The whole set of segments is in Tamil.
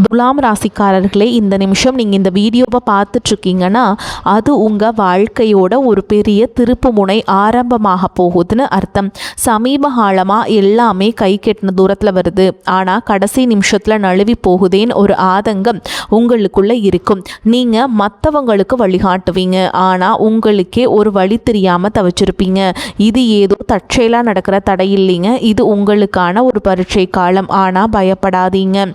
துலாம் ராசிக்காரர்களே, இந்த நிமிஷம் நீங்கள் இந்த வீடியோவை பார்த்துட்ருக்கீங்கன்னா அது உங்கள் வாழ்க்கையோட ஒரு பெரிய திருப்பு முனை ஆரம்பமாக போகுதுன்னு அர்த்தம். சமீப காலமாக எல்லாமே கை கெட்டின தூரத்தில் வருது, ஆனால் கடைசி நிமிஷத்தில் நழுவி போகுதேன்னு ஒரு ஆதங்கம் உங்களுக்குள்ளே இருக்கும். நீங்கள் மற்றவங்களுக்கு வழிகாட்டுவீங்க, ஆனால் உங்களுக்கே ஒரு வழி தெரியாமல் தவிச்சிருப்பீங்க. இது ஏதோ தற்செயலாக நடக்கிற தடை இல்லைங்க, இது உங்களுக்கான ஒரு பரீட்சை காலம். ஆனால் பயப்படாதீங்க.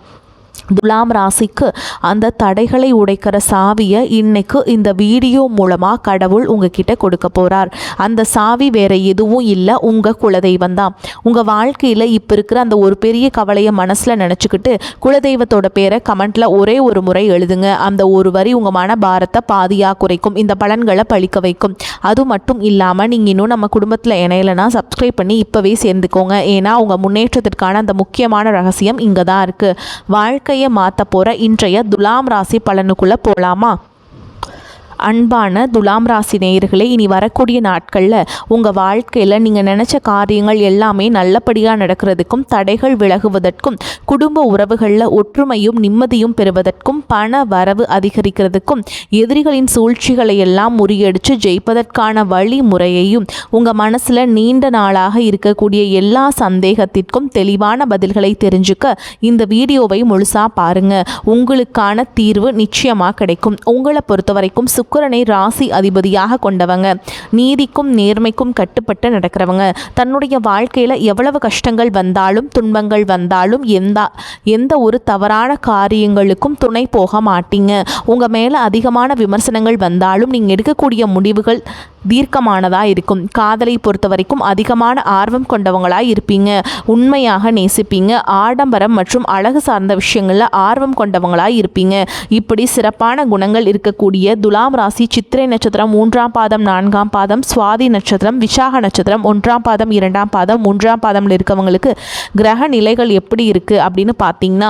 துலாம் ராசிக்கு அந்த தடைகளை உடைக்கிற சாவியை இன்னைக்கு இந்த வீடியோ மூலமாக கடவுள் உங்ககிட்ட கொடுக்க போகிறார். அந்த சாவி வேற எதுவும் இல்லை, உங்கள் குலதெய்வம் தான். உங்கள் வாழ்க்கையில் இப்போ இருக்கிற அந்த ஒரு பெரிய கவலையை மனசில் நினச்சிக்கிட்டு குலதெய்வத்தோட பேரை கமெண்ட்டில் ஒரே ஒரு முறை எழுதுங்க. அந்த ஒரு வரி உங்கள் மன பாரத்தை பாதியாக குறைக்கும், இந்த பலன்களை பழிக்க வைக்கும். அது மட்டும் இல்லாமல் நீங்கள் இன்னும் நம்ம குடும்பத்தில் இணையலைன்னா சப்ஸ்கிரைப் பண்ணி இப்போவே சேர்ந்துக்கோங்க. ஏன்னா உங்கள் முன்னேற்றத்திற்கான அந்த முக்கியமான ரகசியம் இங்கே தான் இருக்குது. வாழ்க்கையை மாற்ற போகிற இன்றைய துலாம் ராசி பலனுக்குள்ளே போகலாமா? அன்பான துலாம் ராசி நேயர்களே, இனி வரக்கூடிய நாட்களில் உங்கள் வாழ்க்கையில் நீங்கள் நினச்ச காரியங்கள் எல்லாமே நல்லபடியாக நடக்கிறதுக்கும், தடைகள் விலகுவதற்கும், குடும்ப உறவுகளில் ஒற்றுமையும் நிம்மதியும் பெறுவதற்கும், பண வரவு அதிகரிக்கிறதுக்கும், எதிரிகளின் சூழ்ச்சிகளை எல்லாம் முறியடித்து ஜெயிப்பதற்கான வழிமுறையையும், உங்கள் மனசில் நீண்ட நாளாக இருக்கக்கூடிய எல்லா சந்தேகத்திற்கும் தெளிவான பதில்களை தெரிஞ்சுக்க இந்த வீடியோவை முழுசாக பாருங்கள். உங்களுக்கான தீர்வு நிச்சயமாக கிடைக்கும். உங்களை பொறுத்த வரைக்கும் சுக்கிரனை ராசி அதிபதியாக கொண்டவங்க, நீதிக்கும் நேர்மைக்கும் கட்டுப்பட்டு நடக்கிறவங்க, தன்னுடைய வாழ்க்கையில் எவ்வளவு கஷ்டங்கள் வந்தாலும் துன்பங்கள் வந்தாலும் எந்த ஒரு தவறான காரியங்களுக்கும் துணை போக மாட்டீங்க. உங்கள் மேலே அதிகமான விமர்சனங்கள் வந்தாலும் நீங்கள் எடுக்கக்கூடிய முடிவுகள் தீர்க்கமானதாக இருக்கும். காதலை பொறுத்த வரைக்கும் அதிகமான ஆர்வம் கொண்டவங்களாக இருப்பீங்க, உண்மையாக நேசிப்பீங்க, ஆடம்பரம் மற்றும் அழகு சார்ந்த விஷயங்களில் ஆர்வம் கொண்டவங்களாக இருப்பீங்க. இப்படி சிறப்பான குணங்கள் இருக்கக்கூடிய துலாம் ராசி சித்திரை நட்சத்திரம் 3ஆம் பாதம் 4ஆம் பாதம், சுவாதி நட்சத்திரம், விசாக நட்சத்திரம் 1ஆம் பாதம் 2ஆம் பாதம் 3ஆம் பாதம்ல இருக்கவங்களுக்கு கிரக நிலைகள் எப்படி இருக்குது அப்படின்னு பார்த்தீங்கன்னா,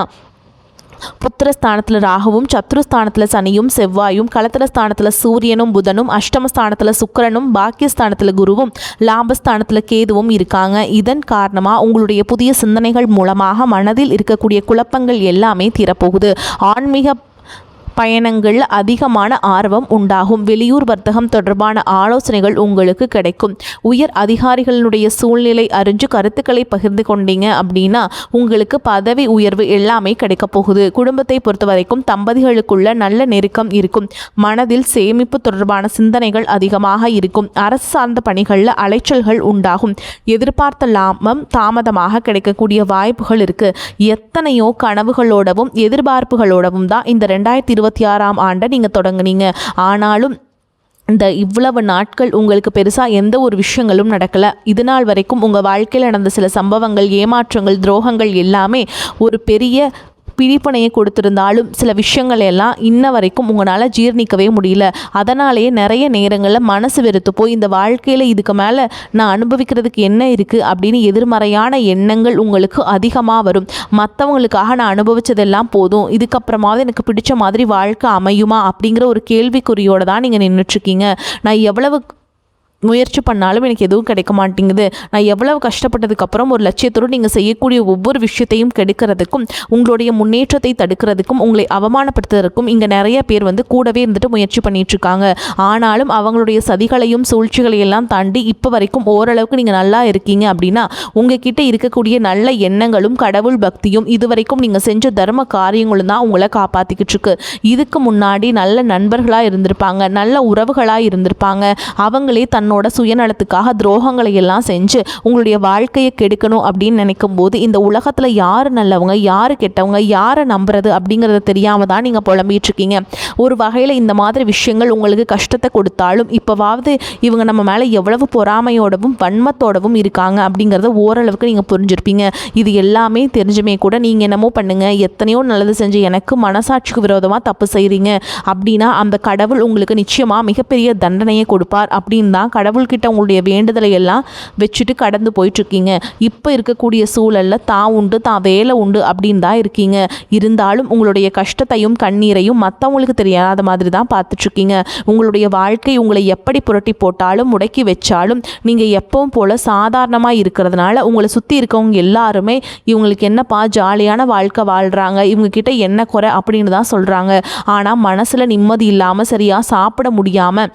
புத்திரஸ்தானத்தில் ராகுவும், சத்ருஸ்தானத்தில் சனியும் செவ்வாயும், களத்திரஸ்தானத்தில் சூரியனும் புதனும், அஷ்டமஸ்தானத்தில் சுக்கிரனும், பாக்கியஸ்தானத்தில் குருவும், லாபஸ்தானத்தில் கேதுவும் இருக்காங்க. இதன் காரணமாக உங்களுடைய புதிய சிந்தனைகள் மூலமாக மனதில் இருக்கக்கூடிய குழப்பங்கள் எல்லாமே தீரப்போகுது. ஆன்மீக பயணங்கள் அதிகமான ஆர்வம் உண்டாகும். வெளியூர் வர்த்தகம் தொடர்பான ஆலோசனைகள் உங்களுக்கு கிடைக்கும். உயர் அதிகாரிகளுடைய சூழ்நிலை அறிஞ்சு கருத்துக்களை பகிர்ந்து கொண்டீங்க அப்படின்னா உங்களுக்கு பதவி உயர்வு எல்லாமே கிடைக்க போகுது. குடும்பத்தை பொறுத்த வரைக்கும் தம்பதிகளுக்குள்ள நல்ல நெருக்கம் இருக்கும். மனதில் சேமிப்பு தொடர்பான சிந்தனைகள் அதிகமாக இருக்கும். அரசு சார்ந்த பணிகளில் அலைச்சல்கள் உண்டாகும். எதிர்பார்த்த லாபம் தாமதமாக கிடைக்கக்கூடிய வாய்ப்புகள் இருக்கு. எத்தனையோ கனவுகளோடவும் எதிர்பார்ப்புகளோடவும் தான் இந்த 2026ஆம் ஆண்டை நீங்கள் தொடங்குனீங்க. ஆனாலும் இந்த இவ்வளவு நாட்கள் உங்களுக்கு பெருசாக எந்த ஒரு விஷயங்களும் நடக்கலை. இது நாள் வரைக்கும் உங்கள் வாழ்க்கையில் நடந்த சில சம்பவங்கள், ஏமாற்றங்கள், துரோகங்கள் எல்லாமே ஒரு பெரிய பிடிப்பனையை கொடுத்திருந்தாலும் சில விஷயங்கள் எல்லாம் இன்ன வரைக்கும் உங்களால் ஜீர்ணிக்கவே முடியல. அதனாலேயே நிறைய நேரங்களில் மனசு வெறுத்து போய் இந்த வாழ்க்கையில் இதுக்கு மேலே நான் அனுபவிக்கிறதுக்கு என்ன இருக்குது அப்படின்னு எதிர்மறையான எண்ணங்கள் உங்களுக்கு அதிகமாக வரும். மற்றவங்களுக்காக நான் அனுபவித்ததெல்லாம் போதும், இதுக்கப்புறமாவது எனக்கு பிடிச்ச மாதிரி வாழ்க்கை அமையுமா அப்படிங்கிற ஒரு கேள்விக்குறியோடு தான் நீங்கள் நின்றுட்டுருக்கீங்க. நான் எவ்வளவு முயற்சி பண்ணாலும் எனக்கு எதுவும் கிடைக்க மாட்டேங்குது, நான் எவ்வளவு கஷ்டப்பட்டதுக்கப்புறம் ஒரு லட்சியத்தோடு நீங்கள் செய்யக்கூடிய ஒவ்வொரு விஷயத்தையும் கெடுக்கிறதுக்கும், உங்களுடைய முன்னேற்றத்தை தடுக்கிறதுக்கும், உங்களை அவமானப்படுத்துறதுக்கும் இங்கே நிறைய பேர் கூடவே இருந்துட்டு முயற்சி பண்ணிகிட்ருக்காங்க. ஆனாலும் அவங்களுடைய சதிகளையும் சூழ்ச்சிகளையெல்லாம் தாண்டி இப்போ வரைக்கும் ஓரளவுக்கு நீங்கள் நல்லா இருக்கீங்க அப்படின்னா உங்ககிட்ட இருக்கக்கூடிய நல்ல எண்ணங்களும் கடவுள் பக்தியும் இதுவரைக்கும் நீங்கள் செஞ்ச தர்ம காரியங்களும் தான் உங்களை காப்பாற்றிக்கிட்டு இருக்கு. இதுக்கு முன்னாடி நல்ல நண்பர்களாக இருந்திருப்பாங்க, நல்ல உறவுகளாக இருந்திருப்பாங்க. அவங்களே தன்னோட சுயநலத்துக்காக துரோகங்களை எல்லாம் செஞ்சு உங்களுடைய வாழ்க்கையை கெடுக்கணும் அப்படின்னு நினைக்கும் போது இந்த உலகத்தில் யார் நல்லவங்க யார் கெட்டவங்க, யாரை நம்புறது அப்படிங்கிறத தெரியாமல் தான் நீங்கள் புலம்பிட்டு இருக்கீங்க. ஒரு வகையில் இந்த மாதிரி விஷயங்கள் உங்களுக்கு கஷ்டத்தை கொடுத்தாலும் இப்போவாவது இவங்க நம்ம மேலே எவ்வளவு பொறாமையோடவும் வன்மத்தோடவும் இருக்காங்க அப்படிங்கிறத ஓரளவுக்கு நீங்கள் புரிஞ்சிருப்பீங்க. இது எல்லாமே தெரிஞ்சுமே கூட நீங்கள் என்னமோ பண்ணுங்க, எத்தனையோ நல்லது செஞ்சு எனக்கு மனசாட்சிக்கு விரோதமாக தப்பு செய்கிறீங்க அப்படின்னா அந்த கடவுள் உங்களுக்கு நிச்சயமாக மிகப்பெரிய தண்டனையை கொடுப்பார் அப்படின்னு தான் கடவுள்கிட்ட உங்களுடைய வேண்டுதலை எல்லாம் வச்சுட்டு கடந்து போயிட்டுருக்கீங்க. இப்போ இருக்கக்கூடிய சூழலில் தான் உண்டு தான் வேலை உண்டு அப்படின்னு தான் இருக்கீங்க. இருந்தாலும் உங்களுடைய கஷ்டத்தையும் கண்ணீரையும் மற்றவங்களுக்கு தெரியாத மாதிரி தான் பார்த்துட்ருக்கீங்க. உங்களுடைய வாழ்க்கை உங்களை எப்படி புரட்டி போட்டாலும் முடக்கி வச்சாலும் நீங்கள் எப்பவும் போல் சாதாரணமாக இருக்கிறதுனால உங்களை சுற்றி இருக்கவங்க எல்லாருமே இவங்களுக்கு என்னப்பா ஜாலியான வாழ்க்கை வாழ்கிறாங்க, இவங்கக்கிட்ட என்ன குறை அப்படின்னு தான் சொல்கிறாங்க. ஆனால் மனசில் நிம்மதி இல்லாமல் சரியாக சாப்பிட முடியாமல்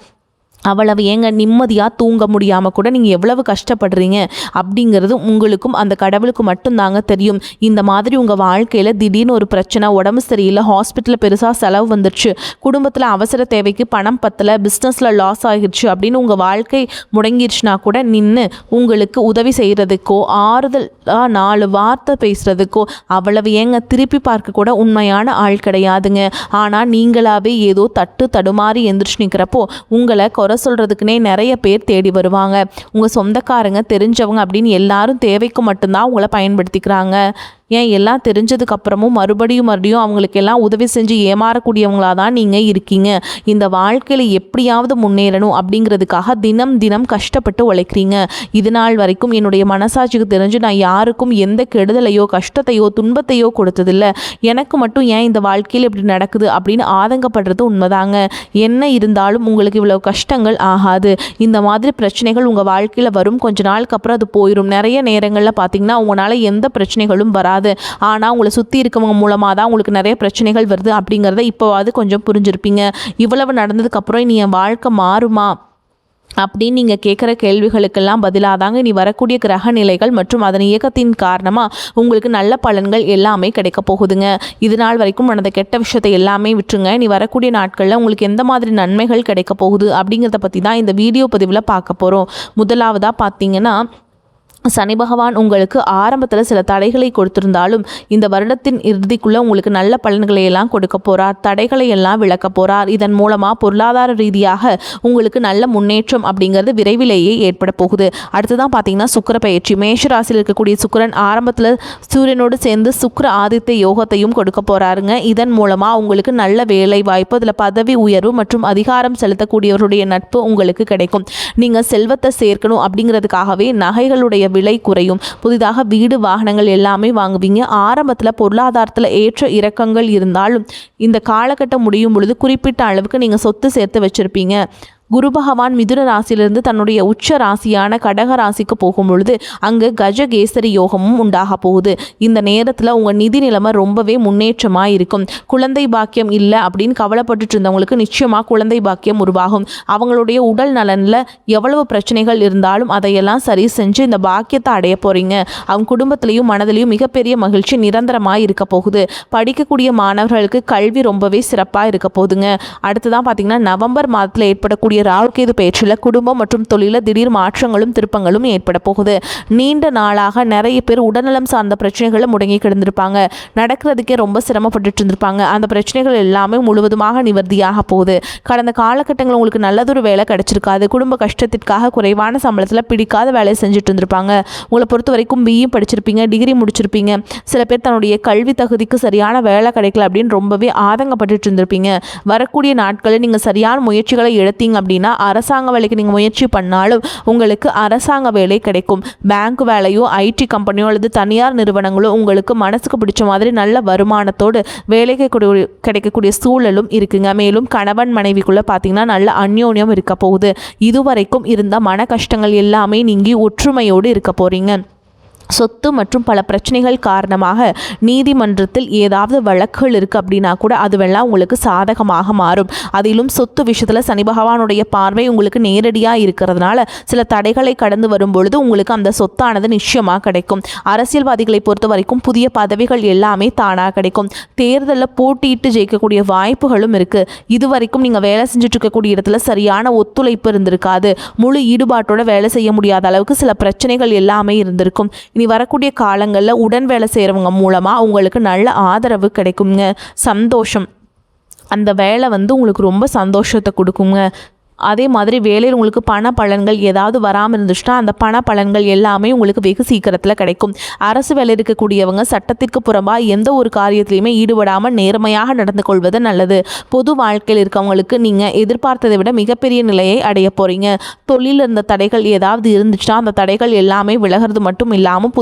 அவ்வளவு ஏங்க நிம்மதியாக தூங்க முடியாமல் கூட நீங்கள் எவ்வளவு கஷ்டப்படுறீங்க அப்படிங்கிறது உங்களுக்கும் அந்த கடவுளுக்கு மட்டும்தாங்க தெரியும். இந்த மாதிரி உங்கள் வாழ்க்கையில் திடீர்னு ஒரு பிரச்சனை, உடம்பு சரியில்லை, ஹாஸ்பிட்டலில் பெருசாக செலவு வந்துடுச்சு, குடும்பத்தில் அவசர தேவைக்கு பணம் பத்தலை, பிஸ்னஸில் லாஸ் ஆகிடுச்சு அப்படின்னு உங்கள் வாழ்க்கை முடங்கிடுச்சுனா கூட நின்று உங்களுக்கு உதவி செய்கிறதுக்கோ ஆறுதலாக 4 வார்த்தை பேசுகிறதுக்கோ அவ்வளவு ஏங்க திருப்பி பார்க்க கூட உண்மையான ஆள் கிடையாதுங்க. ஆனால் நீங்களாவே ஏதோ தட்டு தடுமாறி எந்திரிச்சு நிற்கிறப்போ உங்களை சொல்கிறதுக்குனே நிறைய பேர் தேடி வருவாங்க. உங்கள் சொந்தக்காரங்க தெரிஞ்சவங்க அப்படின்னு எல்லாரும் தேவைக்கு மட்டும்தான் உங்களை பயன்படுத்திக்கிறாங்க. ஏன் எல்லாம் தெரிஞ்சதுக்கப்புறமும் மறுபடியும் அவங்களுக்கு எல்லாம் உதவி செஞ்சு ஏமாறக்கூடியவங்களாக தான் நீங்கள் இருக்கீங்க. இந்த வாழ்க்கையில் எப்படியாவது முன்னேறணும் அப்படிங்கிறதுக்காக தினம் கஷ்டப்பட்டு உழைக்கிறீங்க. இது நாள் வரைக்கும் என்னுடைய மனசாட்சிக்கு தெரிஞ்சு நான் யாருக்கும் எந்த கெடுதலையோ கஷ்டத்தையோ துன்பத்தையோ கொடுத்ததில்லை, எனக்கு மட்டும் ஏன் இந்த வாழ்க்கையில் இப்படி நடக்குது அப்படின்னு ஆதங்கப்படுறது உண்மைதாங்க. என்ன இருந்தாலும் உங்களுக்கு இவ்வளவு கஷ்டங்கள் ஆகாது. இந்த மாதிரி பிரச்சனைகள் உங்கள் வாழ்க்கையில் வரும், கொஞ்ச நாளுக்கு அப்புறம் அது போயிடும். நிறைய நேரங்களில் பார்த்தீங்கன்னா உங்களால் எந்த பிரச்சனைகளும் வராது. ஆனால் உங்களை சுற்றி இருக்கவங்க மூலமாக தான் உங்களுக்கு நிறைய பிரச்சனைகள் வருது அப்படிங்கிறத இப்போவாது கொஞ்சம் புரிஞ்சிருப்பீங்க. இவ்வளவு நடந்ததுக்கப்புறம் இனி என் வாழ்க்கை மாறுமா அப்படின்னு நீங்கள் கேட்குற கேள்விகளுக்கெல்லாம் பதிலாக தாங்க இனி வரக்கூடிய கிரக நிலைகள் மற்றும் அதன் இயக்கத்தின் காரணமாக உங்களுக்கு நல்ல பலன்கள் எல்லாமே கிடைக்க போகுதுங்க. இது நாள் வரைக்கும் நடந்த கெட்ட விஷயத்தை எல்லாமே விட்டுருங்க. இனி வரக்கூடிய நாட்களில் உங்களுக்கு எந்த மாதிரி நன்மைகள் கிடைக்க போகுது அப்படிங்கிறத பற்றி தான் இந்த வீடியோ பதிவில் பார்க்க போகிறோம். முதலாவதாக பார்த்தீங்கன்னா, சனி பகவான் உங்களுக்கு ஆரம்பத்தில் சில தடைகளை கொடுத்திருந்தாலும் இந்த வருடத்தின் இறுதிக்குள்ளே உங்களுக்கு நல்ல பலன்களை எல்லாம் கொடுக்க போகிறார். தடைகளை எல்லாம் விளக்க போகிறார். இதன் மூலமாக பொருளாதார ரீதியாக உங்களுக்கு நல்ல முன்னேற்றம் அப்படிங்கிறது விரைவிலேயே ஏற்பட போகுது. அடுத்ததான் பார்த்தீங்கன்னா சுக்கிர பயிற்சி. மேஷ ராசியில் இருக்கக்கூடிய சுக்கிரன் ஆரம்பத்தில் சூரியனோடு சேர்ந்து சுக்கிர ஆதித்ய யோகத்தையும் கொடுக்க போகிறாருங்க. இதன் மூலமாக உங்களுக்கு நல்ல வேலை வாய்ப்பு, அதில் பதவி உயர்வு மற்றும் அதிகாரம் செலுத்தக்கூடியவருடைய நட்பு உங்களுக்கு கிடைக்கும். நீங்கள் செல்வத்தை சேர்க்கணும் அப்படிங்கிறதுக்காகவே நகைகளுடைய விலை குறையும். புதிதாக வீடு வாகனங்கள் எல்லாமே வாங்குவீங்க. ஆரம்பத்தில் பொருளாதாரத்தில் ஏற்ற இறக்கங்கள் இருந்தாலும் இந்த காலகட்டம் முடியும் பொழுது குறிப்பிட்ட அளவுக்கு நீங்கள் சொத்து சேர்த்து வச்சிருப்பீங்க. குரு பகவான் மிதுன ராசியிலிருந்து தன்னுடைய உச்ச ராசியான கடக ராசிக்கு போகும் பொழுது அங்கு கஜகேசரி யோகமும் உண்டாக போகுது. இந்த நேரத்தில் உங்கள் நிதி நிலைமை ரொம்பவே முன்னேற்றமாக இருக்கும். குழந்தை பாக்கியம் இல்லை அப்படின்னு கவலைப்பட்டுட்டு இருந்தவங்களுக்கு நிச்சயமாக குழந்தை பாக்கியம் உருவாகும். அவங்களுடைய உடல் நலனில் எவ்வளவு பிரச்சனைகள் இருந்தாலும் அதையெல்லாம் சரி செஞ்சு இந்த பாக்கியத்தை அடைய போகிறீங்க. அவங்க குடும்பத்திலையும் மனதிலையும் மிகப்பெரிய மகிழ்ச்சி நிரந்தரமாக இருக்க போகுது. படிக்கக்கூடிய மாணவர்களுக்கு கல்வி ரொம்பவே சிறப்பாக இருக்க போகுதுங்க. அடுத்ததான் பார்த்தீங்கன்னா, நவம்பர் மாதத்தில் ஏற்படக்கூடிய ராகுகேது பயிற்சியில் குடும்பம் மற்றும் தொழிலில் திடீர் மாற்றங்களும் திருப்பங்களும் ஏற்பட போகுது. நீண்ட நாளாக நிறைய பேர் உடல்நலம் சார்ந்த பிரச்சனைகளை முடங்கி கிடந்திருப்பாங்க. நடக்கிறதுக்கே ரொம்ப சிரமப்பட்டு இருந்திருப்பாங்க. அந்த பிரச்சனைகள் எல்லாமே முழுவதுமாக நிவர்த்தியாக போகுது. கடந்த காலகட்டங்கள் உங்களுக்கு நல்லதொரு வேலை கிடைச்சிருக்காது. குடும்ப கஷ்டத்திற்காக குறைவான சம்பளத்தில் பிடிக்காத வேலையை செஞ்சுட்டு இருந்திருப்பாங்க. உங்களை பொறுத்த வரைக்கும் பிஇ படிச்சிருப்பீங்க, டிகிரி முடிச்சிருப்பீங்க. சில பேர் தன்னுடைய கல்வி தகுதிக்கு சரியான வேலை கிடைக்கல அப்படின்னு ரொம்பவே ஆதங்கப்பட்டு இருந்திருப்பீங்க. வரக்கூடிய நாட்களில் நீங்கள் சரியான முயற்சிகளை எடுத்தீங்க அப்படின்னா அரசாங்க வேலைக்கு நீங்கள் முயற்சி பண்ணாலும் உங்களுக்கு அரசாங்க வேலை கிடைக்கும். பேங்க் வேலையோ ஐடி கம்பெனியோ அல்லது தனியார் நிறுவனங்களோ உங்களுக்கு மனசுக்கு பிடிச்ச மாதிரி நல்ல வருமானத்தோடு வேலைக்கு கிடைக்கக்கூடிய சூழலும் இருக்குங்க. மேலும் கணவன் மனைவிக்குள்ளே பார்த்தீங்கன்னா நல்ல அந்யோன்யம் இருக்க போகுது. இதுவரைக்கும் இருந்த மன கஷ்டங்கள் எல்லாமே நீங்கி ஒற்றுமையோடு இருக்க போகிறீங்க. சொத்து மற்றும் பல பிரச்சனைகள் காரணமாக நீதிமன்றத்தில் ஏதாவது வழக்குகள் இருக்குது அப்படின்னா கூட அதுவெல்லாம் உங்களுக்கு சாதகமாக மாறும். அதிலும் சொத்து விஷயத்தில் சனி பகவானுடைய பார்வை உங்களுக்கு நேரடியாக இருக்கிறதுனால சில தடைகளை கடந்து வரும்பொழுது உங்களுக்கு அந்த சொத்தானது நிச்சயமாக கிடைக்கும். அரசியல்வாதிகளை பொறுத்த வரைக்கும் புதிய பதவிகள் எல்லாமே தானாக கிடைக்கும். தேர்தலில் போட்டியிட்டு ஜெயிக்கக்கூடிய வாய்ப்புகளும் இருக்குது. இது வரைக்கும் நீங்கள் வேலை செஞ்சுட்டு இருக்கக்கூடிய இடத்துல சரியான ஒத்துழைப்பு இருந்திருக்காது. முழு ஈடுபாட்டோட வேலை செய்ய முடியாத அளவுக்கு சில பிரச்சனைகள் எல்லாமே இருந்திருக்கும். இனி வரக்கூடிய காலங்களில் உடன் வேலை செய்கிறவங்க மூலமாக உங்களுக்கு நல்ல ஆதரவு கிடைக்குங்க. சந்தோஷம், அந்த வேலை உங்களுக்கு ரொம்ப சந்தோஷத்தை கொடுக்குங்க. அதே மாதிரி வேலையில் உங்களுக்கு பண பலன்கள் ஏதாவது வராமல் இருந்துச்சுன்னா அந்த பண பலன்கள் எல்லாமே உங்களுக்கு வெகு சீக்கிரத்தில் கிடைக்கும். அரசு வேலை இருக்கக்கூடியவங்க சட்டத்திற்கு புறம்பாக எந்த ஒரு காரியத்திலையுமே ஈடுபடாமல் நேர்மையாக நடந்து கொள்வது நல்லது. பொது வாழ்க்கையில் இருக்கவங்களுக்கு நீங்கள் எதிர்பார்த்ததை விட மிகப்பெரிய நிலையை அடைய போகிறீங்க. தொழிலில் இருந்த தடைகள் ஏதாவது இருந்துச்சுன்னா அந்த தடைகள் எல்லாமே விலகிறது மட்டும் இல்லாமல்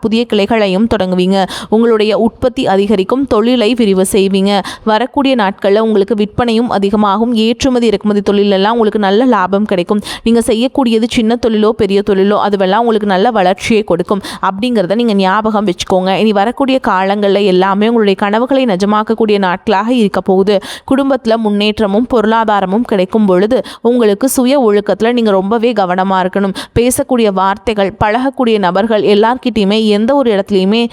புதிய கிளைகளையும் தொடங்குவீங்க. உங்களுடைய உற்பத்தி அதிகரிக்கும், தொழிலை விரிவு செய்வீங்க. வரக்கூடிய நாட்களில் உங்களுக்கு விற்பனையும் அதிகமாகும். ஏற்றுமதி இறக்குமதி தொழிலெல்லாம் உங்களுக்கு நல்ல லாபம் கிடைக்கும். நீங்கள் செய்யக்கூடியது சின்ன தொழிலோ பெரிய தொழிலோ அதுவெல்லாம் உங்களுக்கு நல்ல வளர்ச்சியை கொடுக்கும் அப்படிங்கிறத நீங்கள் ஞாபகம் வச்சுக்கோங்க. இனி வரக்கூடிய காலங்களில் எல்லாமே உங்களுடைய கனவுகளை நிஜமாக்கக்கூடிய நாட்களாக இருக்க போகுது. குடும்பத்தில் முன்னேற்றமும் பொருளாதாரமும் கிடைக்கும் பொழுது உங்களுக்கு சுய ஒழுக்கத்தில் நீங்கள் ரொம்பவே கவனமாக இருக்கணும். பேசக்கூடிய வார்த்தைகள், பழகக்கூடிய நபர்கள் எல்லார்கிட்டையுமே எந்த ஒரு இடத்துலையுமே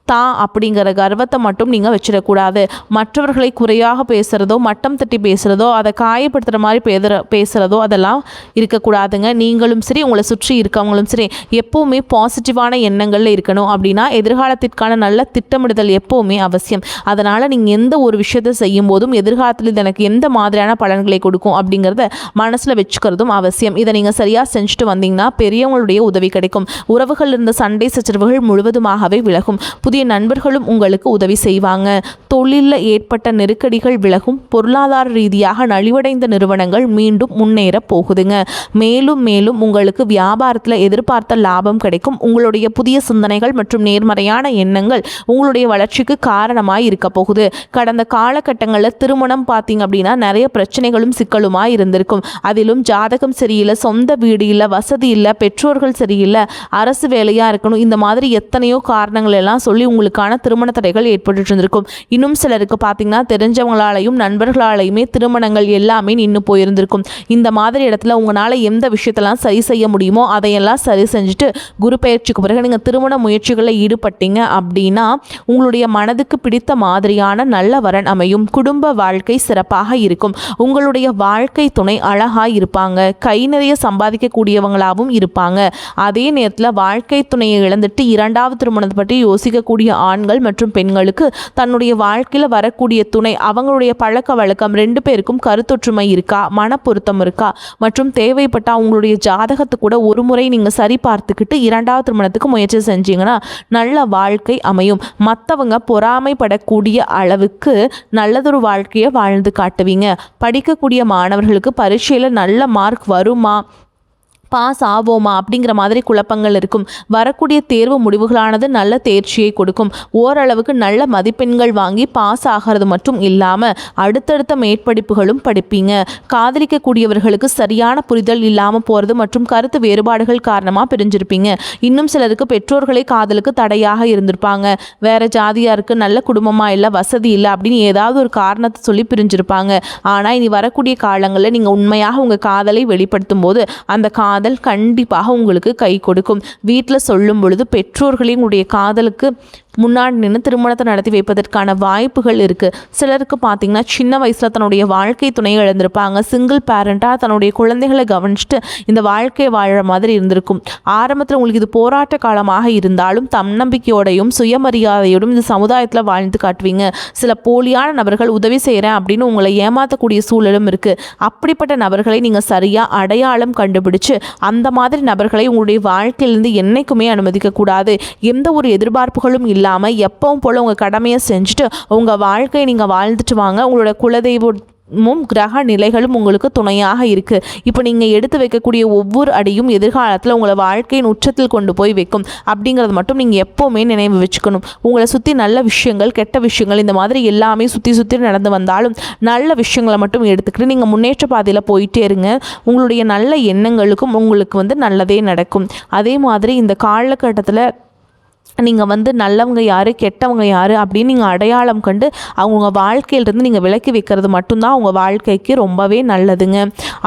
தான் அப்படிங்கிற கர்வத்தை மட்டும் நீங்கள் வச்சிடக்கூடாது. மற்றவர்களை குறையாக பேசுகிறதோ, மட்டம் தட்டி பேசுகிறதோ, அதை காயப்படுத்துகிற மாதிரி பேசுகிறதோ அதெல்லாம் இருக்கக்கூடாதுங்க. நீங்களும் சரி, உங்களை சுற்றி இருக்கவங்களும் சரி, எப்போவுமே பாசிட்டிவான எண்ணங்களில் இருக்கணும். அப்படின்னா எதிர்காலத்திற்கான நல்ல திட்டமிடுதல் எப்போவுமே அவசியம். அதனால் நீங்கள் எந்த ஒரு விஷயத்தை செய்யும் போதும் எதிர்காலத்தில் இது எனக்கு எந்த மாதிரியான பலன்களை கொடுக்கும் அப்படிங்கிறத மனசில் வச்சுக்கிறதும் அவசியம். இதை நீங்கள் சரியாக செஞ்சுட்டு வந்தீங்கன்னா பெரியவங்களுடைய உதவி கிடைக்கும். உறவுகள் இருந்த சண்டை சச்சரவுகள் முழுவதுமாகவே விலகும். புதிய நண்பர்களும் உங்களுக்கு உதவி செய்வாங்க. தொழிலில் ஏற்பட்ட நெருக்கடிகள் விலகும். பொருளாதார ரீதியாக நலிவடைந்த நிறுவனங்கள் மீண்டும் முன்னேற போகுதுங்க. மேலும் மேலும் உங்களுக்கு வியாபாரத்தில் எதிர்பார்த்த லாபம் கிடைக்கும். உங்களுடைய புதிய சிந்தனைகள் மற்றும் நேர்மறையான எண்ணங்கள் உங்களுடைய வளர்ச்சிக்கு காரணமாய் இருக்க போகுது. கடந்த காலகட்டங்களில் திருமணம் பார்த்தீங்க அப்படின்னா நிறைய பிரச்சனைகளும் சிக்கலுமாய் இருந்திருக்கும். அதிலும் ஜாதகம் சரியில்லை, சொந்த வீடு இல்லை, வசதி இல்லை, பெற்றோர்கள் சரியில்லை, அரசு வேலையாக இருக்கணும், இந்த மாதிரி எத்தனையோ காரணங்கள் எல்லாம் சொல்லி உங்களுக்கான திருமண தடைகள் ஏற்பட்டு இருந்திருக்கும். இன்னும் சிலருக்கு பார்த்தீங்கன்னா தெரிஞ்சவங்களாலையும் நண்பர்களாலையுமே திருமணங்கள் எல்லாமே நின்று போயிருந்திருக்கும். இந்த மாதிரி இடத்துல உங்களால் எந்த விஷயத்தெல்லாம் சரி செய்ய முடியுமோ அதையெல்லாம் சரி செஞ்சுட்டு குரு பயிற்சிக்கு பிறகு நீங்கள் திருமண முயற்சிகளில் ஈடுபட்டீங்க அப்படின்னா உங்களுடைய மனதுக்கு பிடித்த மாதிரியான நல்ல வரன் அமையும். குடும்ப வாழ்க்கை சிறப்பாக இருக்கும். உங்களுடைய வாழ்க்கை துணை அழகாக இருப்பாங்க. கை நிறைய சம்பாதிக்கக்கூடியவங்களாகவும் இருப்பாங்க. அதே நேரத்தில் வாழ்க்கை துணையை இழந்துட்டு இரண்டாவது திருமணத்தை பற்றி யோசிக்கக்கூடிய ஆண்கள் மற்றும் பெண்களுக்கு தன்னுடைய வாழ்க்கையில் வரக்கூடிய துணை அவங்களுடைய பழக்க வழக்கம் 2 பேருக்கும் கருத்தொற்றுமை இருக்கா, மனப்பொருத்தம் இருக்கா மற்றும் தேவைப்பட்ட உங்களுடைய ஜாதகத்தை கூட ஒரு முறை நீங்கள் சரி பார்த்துக்கிட்டு இரண்டாவது திருமணத்துக்கு முயற்சி செஞ்சீங்கன்னா நல்ல வாழ்க்கை அமையும். மற்றவங்க பொறாமைப்படக்கூடிய அளவுக்கு நல்லதொரு வாழ்க்கையை வாழ்ந்து காட்டுவீங்க. படிக்கக்கூடிய மாணவர்களுக்கு பரீட்சையில் நல்ல மார்க் வருமா, பாஸ் ஆவோமா அப்படிங்கிற மாதிரி குழப்பங்கள் இருக்கும். வரக்கூடிய தேர்வு முடிவுகளானது நல்ல தேர்ச்சியை கொடுக்கும். ஓரளவுக்கு நல்ல மதிப்பெண்கள் வாங்கி பாஸ் ஆகிறது மட்டும் இல்லாமல் அடுத்தடுத்த மேற்படிப்புகளும் படிப்பீங்க. காதலிக்கக்கூடியவர்களுக்கு சரியான புரிதல் இல்லாமல் போகிறது மற்றும் கருத்து வேறுபாடுகள் காரணமாக பிரிஞ்சிருப்பீங்க. இன்னும் சிலருக்கு பெற்றோர்களே காதலுக்கு தடையாக இருந்திருப்பாங்க. வேற ஜாதியாக இருக்குது, நல்ல குடும்பமாக இல்லை, வசதி இல்லை அப்படின்னு ஏதாவது ஒரு காரணத்தை சொல்லி பிரிஞ்சிருப்பாங்க. ஆனால் இனி வரக்கூடிய காலங்களில் நீங்கள் உண்மையாக உங்கள் காதலை வெளிப்படுத்தும் போது அந்த காதல் கண்டிப்பாக உங்களுக்கு கை கொடுக்கும். வீட்டில் சொல்லும் பொழுது பெற்றோர்களே உங்களுடைய காதலுக்கு முன்னாடி நின்று திருமணத்தை நடத்தி வைப்பதற்கான வாய்ப்புகள் இருக்குது. சிலருக்கு பார்த்திங்கன்னா சின்ன வயசில் தன்னுடைய வாழ்க்கை துணையை இழந்திருப்பாங்க. சிங்கிள் பேரண்ட்டாக தன்னுடைய குழந்தைகளை கவனிச்சுட்டு இந்த வாழ்க்கையை வாழ்கிற மாதிரி இருந்திருக்கும். ஆரம்பத்தில் உங்களுக்கு இது போராட்ட காலமாக இருந்தாலும் தன்னம்பிக்கையோடையும் சுயமரியாதையோடும் இந்த சமுதாயத்தில் வாழ்ந்து காட்டுவீங்க. சில போலியான நபர்கள் உதவி செய்கிறேன் அப்படின்னு உங்களை ஏமாற்றக்கூடிய சூழலும் இருக்குது. அப்படிப்பட்ட நபர்களை நீங்கள் சரியாக அடையாளம் கண்டுபிடிச்சு அந்த மாதிரி நபர்களை உங்களுடைய வாழ்க்கையிலிருந்து என்னைக்குமே அனுமதிக்கக்கூடாது. எந்த ஒரு எதிர்பார்ப்புகளும் இல்லாமல் எப்பவும் போல் உங்கள் கடமையை செஞ்சுட்டு உங்கள் வாழ்க்கையை நீங்கள் வாழ்ந்துட்டு வாங்க. உங்களோட குலதெய்வமும் கிரக நிலைகளும் உங்களுக்கு துணையாக இருக்குது. இப்போ நீங்கள் எடுத்து வைக்கக்கூடிய ஒவ்வொரு அடியும் எதிர்காலத்தில் உங்களை வாழ்க்கையின் உச்சத்தில் கொண்டு போய் வைக்கும் அப்படிங்கிறது மட்டும் நீங்கள் எப்போவுமே நினைவு வச்சுக்கணும். உங்களை சுற்றி நல்ல விஷயங்கள், கெட்ட விஷயங்கள் இந்த மாதிரி எல்லாமே சுற்றி நடந்து வந்தாலும் நல்ல விஷயங்களை மட்டும் எடுத்துக்கிட்டு நீங்கள் முன்னேற்ற பாதையில் போயிட்டே இருங்க. உங்களுடைய நல்ல எண்ணங்களுக்கும் உங்களுக்கு நல்லதே நடக்கும். அதே மாதிரி இந்த காலகட்டத்தில் நீங்கள் நல்லவங்க யார், கெட்டவங்க யார் அப்படின்னு நீங்கள் அடையாளம் கண்டு அவங்க வாழ்க்கையிலிருந்து நீங்கள் விலக்கி வைக்கிறது மட்டும்தான் உங்கள் வாழ்க்கைக்கு ரொம்பவே நல்லதுங்க.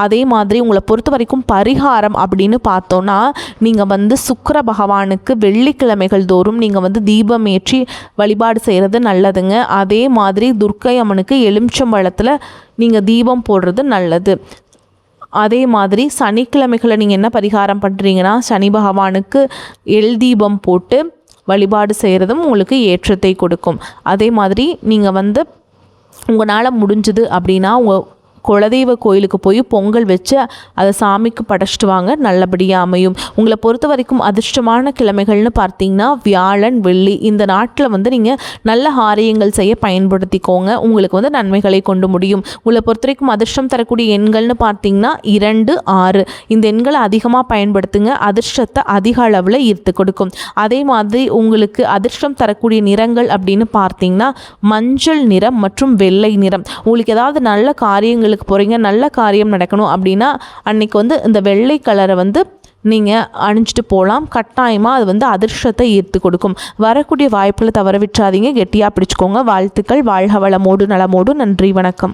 அதே மாதிரி உங்களை பொறுத்த வரைக்கும் பரிகாரம் அப்படின்னு பார்த்தோன்னா நீங்கள் சுக்கிர பகவானுக்கு வெள்ளிக்கிழமைகள் தோறும் நீங்கள் தீபம் ஏற்றி வழிபாடு செய்கிறது நல்லதுங்க. அதே மாதிரி துர்க்கை அம்மனுக்கு எலுமிச்சம்பழத்தில் நீங்கள் தீபம் போடுறது நல்லது. அதே மாதிரி சனிக்கிழமைகளை நீங்கள் என்ன பரிகாரம் பண்ணுறீங்கன்னா சனி பகவானுக்கு எல் தீபம் போட்டு வழிபாடு செய்கிறதும் உங்களுக்கு ஏற்றத்தை கொடுக்கும். அதே மாதிரி நீங்கள் உங்களால் முடிஞ்சுது அப்படின்னா உங்கள் குலதெய்வ கோயிலுக்கு போய் பொங்கல் வச்சு அதை சாமிக்கு படைச்சிட்டு வாங்க, நல்லபடியாக அமையும். உங்களை பொறுத்த வரைக்கும் அதிர்ஷ்டமான கிழமைகள்னு பார்த்தீங்கன்னா வியாழன், வெள்ளி. இந்த நாட்டில் நீங்கள் நல்ல காரியங்கள் செய்ய பயன்படுத்திக்கோங்க. உங்களுக்கு நன்மைகளை கொண்டு முடியும். உங்களை பொறுத்த வரைக்கும் அதிர்ஷ்டம் தரக்கூடிய எண்கள்னு பார்த்தீங்கன்னா 2, 6. இந்த எண்களை அதிகமாக பயன்படுத்துங்க. அதிர்ஷ்டத்தை அதிக அளவில் ஈர்த்து கொடுக்கும். அதே மாதிரி உங்களுக்கு அதிர்ஷ்டம் தரக்கூடிய நிறங்கள் அப்படின்னு பார்த்தீங்கன்னா மஞ்சள் நிறம் மற்றும் வெள்ளை நிறம். உங்களுக்கு ஏதாவது நல்ல காரியங்களுக்கு போகிறீங்க, நல்ல காரியம் நடக்கணும் அப்படின்னா அன்னைக்கு இந்த வெள்ளை கலரை நீங்கள் அணிஞ்சிட்டு போகலாம். கட்டாயமாக அது அதிர்ஷ்டத்தை ஈர்த்து கொடுக்கும். வரக்கூடிய வாய்ப்புகளை தவற விட்டுறாதீங்க, கெட்டியாக பிடிச்சிக்கோங்க. வாழ்த்துக்கள். வாழ்க வளமோடு நலமோடு. நன்றி, வணக்கம்.